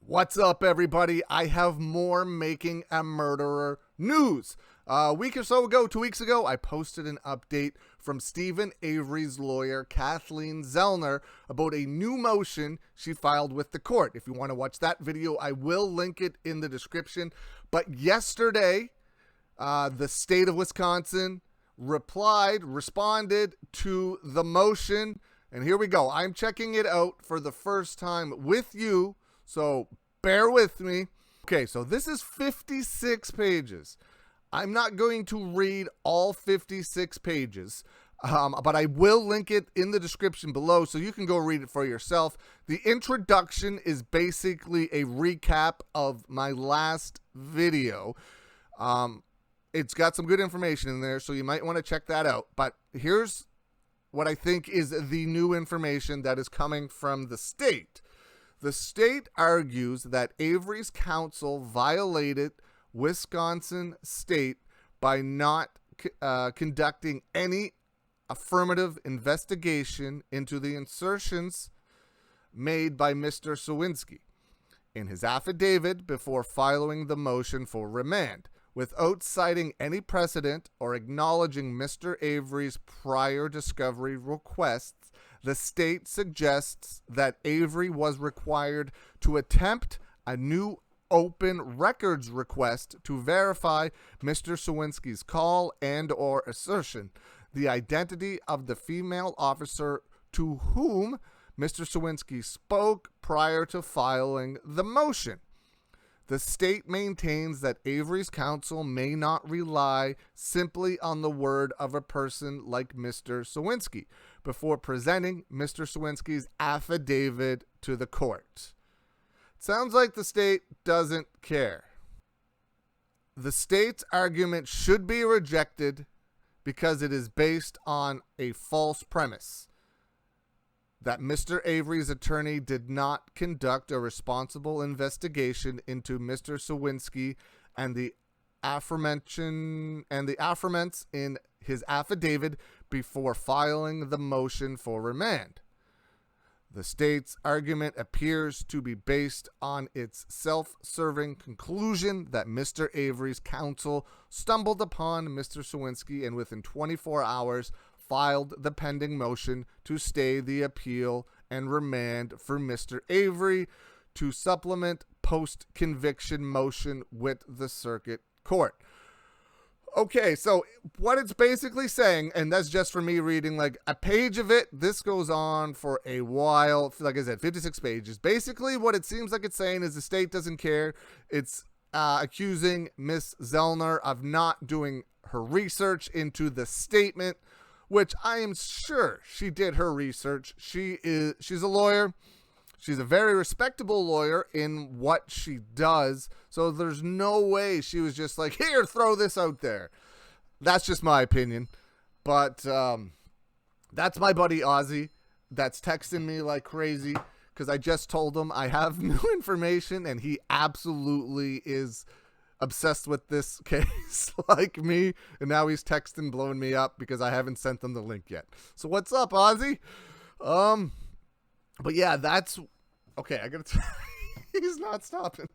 What's up, everybody? I have more Making a Murderer news. A week or so ago, 2 weeks ago, I posted an update from Stephen Avery's lawyer, Kathleen Zellner, about a new motion she filed with the court. If you want to watch that video, I will link it in the description. But yesterday, the state of Wisconsin responded to the motion. And here we go. I'm checking it out for the first time with you, so bear with me. Okay, so this is 56 pages. I'm not going to read all 56 pages, but I will link it in the description below so you can go read it for yourself. The introduction is basically a recap of my last video. It's got some good information in there, so you might want to check that out. But here's what I think is the new information that is coming from the state. The state argues that Avery's counsel violated Wisconsin state by not conducting any affirmative investigation into the assertions made by Mr. Sawinski in his affidavit before filing the motion for remand. Without citing any precedent or acknowledging Mr. Avery's prior discovery requests, the state suggests that Avery was required to attempt a new open records request to verify Mr. Sawinski's call and or assertion, the identity of the female officer to whom Mr. Sawinski spoke prior to filing the motion. The state maintains that Avery's counsel may not rely simply on the word of a person like Mr. Sawinski before presenting Mr. Sawinski's affidavit to the court. It sounds like the state doesn't care. The state's argument should be rejected because it is based on a false premise that Mr. Avery's attorney did not conduct a responsible investigation into Mr. Sawinski and the aforementioned in his affidavit before filing the motion for remand. The state's argument appears to be based on its self-serving conclusion that Mr. Avery's counsel stumbled upon Mr. Sawinski and within 24 hours filed the pending motion to stay the appeal and remand for Mr. Avery to supplement post-conviction motion with the circuit court. Okay, so what it's basically saying, and that's just for me reading like a page of it, this goes on for a while, like I said, 56 pages. Basically what it seems like it's saying is the state doesn't care. It's accusing Miss Zellner of not doing her research into the statement, which I am sure she did her research. She's a lawyer. She's a very respectable lawyer in what she does. So there's no way she was just like, here, throw this out there. That's just my opinion. But that's my buddy Ozzy that's texting me like crazy because I just told him I have new information and he absolutely is obsessed with this case like me, and now he's texting blowing me up because I haven't sent them the link yet. So what's up, Ozzy? But yeah, that's okay. I gotta he's not stopping.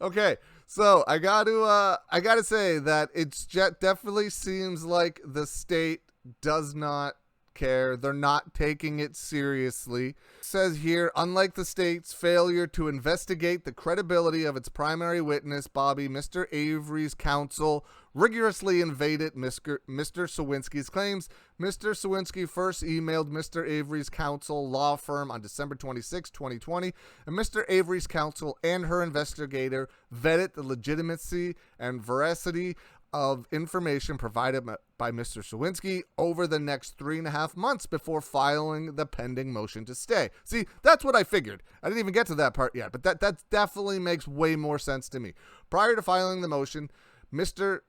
Okay, so I gotta say that it's definitely seems like the state does not care. They're not taking it seriously. It says here, unlike the state's failure to investigate the credibility of its primary witness, Bobby, Mr. Avery's counsel rigorously invaded Mr. Sawinski's claims. Mr. Sawinski first emailed Mr. Avery's counsel law firm on December 26, 2020, and Mr. Avery's counsel and her investigator vetted the legitimacy and veracity of information provided by Mr. Sawinski over the next 3.5 months before filing the pending motion to stay. See, that's what I figured. I didn't even get to that part yet, but that definitely makes way more sense to me. Prior to filing the motion, Mr.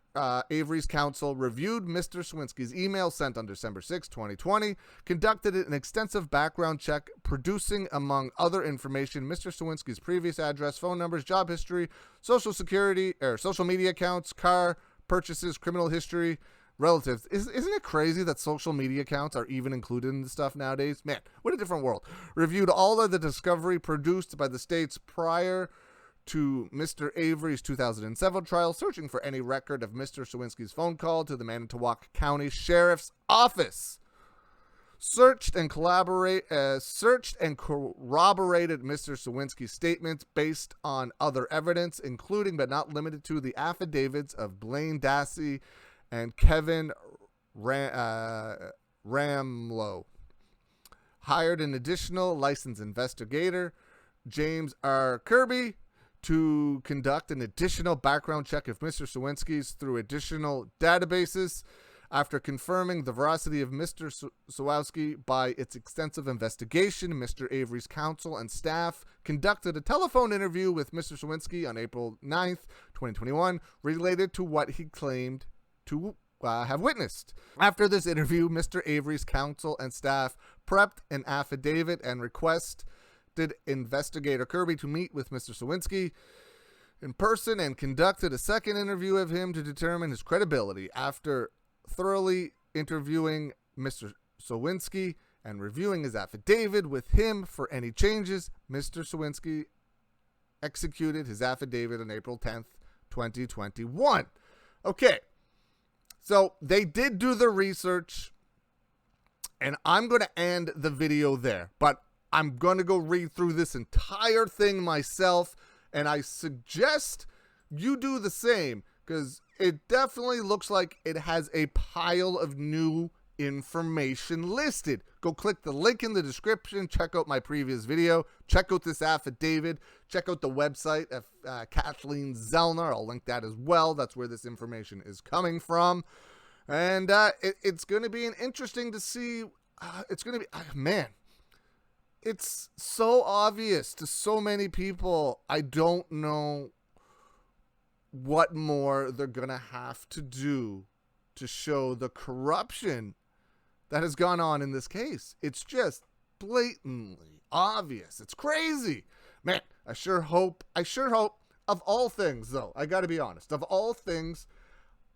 Avery's counsel reviewed Mr. Sawinski's email sent on December 6, 2020, conducted an extensive background check, producing, among other information, Mr. Sawinski's previous address, phone numbers, job history, social media accounts, car purchases, criminal history, relatives. Isn't it crazy that social media accounts are even included in the stuff nowadays? Man, what a different world. Reviewed all of the discovery produced by the states prior to Mr. Avery's 2007 trial, searching for any record of Mr. Sawinski's phone call to the Manitowoc County Sheriff's Office. Searched and corroborated Mr. Sawinski's statements based on other evidence, including but not limited to the affidavits of Blaine Dassey and Kevin Ramlow. Hired an additional licensed investigator, James R. Kirby, to conduct an additional background check of Mr. Sawinski's through additional databases. After confirming the veracity of Mr. Sawinski by its extensive investigation, Mr. Avery's counsel and staff conducted a telephone interview with Mr. Sawinski on April 9th, 2021, related to what he claimed to have witnessed. After this interview, Mr. Avery's counsel and staff prepped an affidavit and requested Investigator Kirby to meet with Mr. Sawinski in person and conducted a second interview of him to determine his credibility. After thoroughly interviewing Mr. Sawinski and reviewing his affidavit with him for any changes, Mr. Sawinski executed his affidavit on April 10th, 2021. Okay, so they did do the research, and I'm going to end the video there, but I'm going to go read through this entire thing myself, and I suggest you do the same, because it definitely looks like it has a pile of new information listed. Go click the link in the description. Check out my previous video. Check out this affidavit. Check out the website of Kathleen Zellner. I'll link that as well. That's where this information is coming from. And it's going to be interesting to see. It's going to be, man, it's so obvious to so many people. I don't know what more they're going to have to do to show the corruption that has gone on in this case. It's just blatantly obvious. It's crazy. Man, I sure hope, of all things, though, I got to be honest, of all things,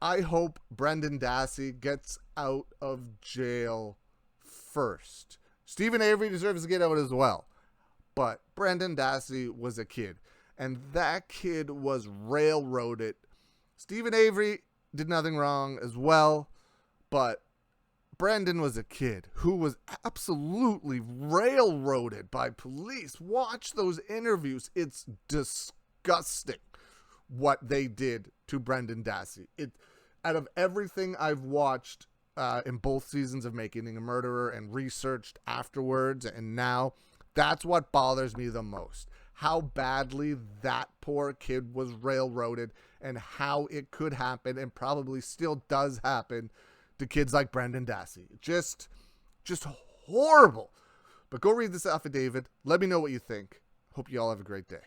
I hope Brendan Dassey gets out of jail first. Stephen Avery deserves to get out as well. But Brendan Dassey was a kid. And that kid was railroaded. Stephen Avery did nothing wrong as well. But Brendan was a kid who was absolutely railroaded by police. Watch those interviews. It's disgusting what they did to Brendan Dassey. Out of everything I've watched in both seasons of Making a Murderer and researched afterwards and now, that's what bothers me the most. How badly that poor kid was railroaded and how it could happen and probably still does happen to kids like Brendan Dassey. Just horrible. But go read this affidavit. Let me know what you think. Hope you all have a great day.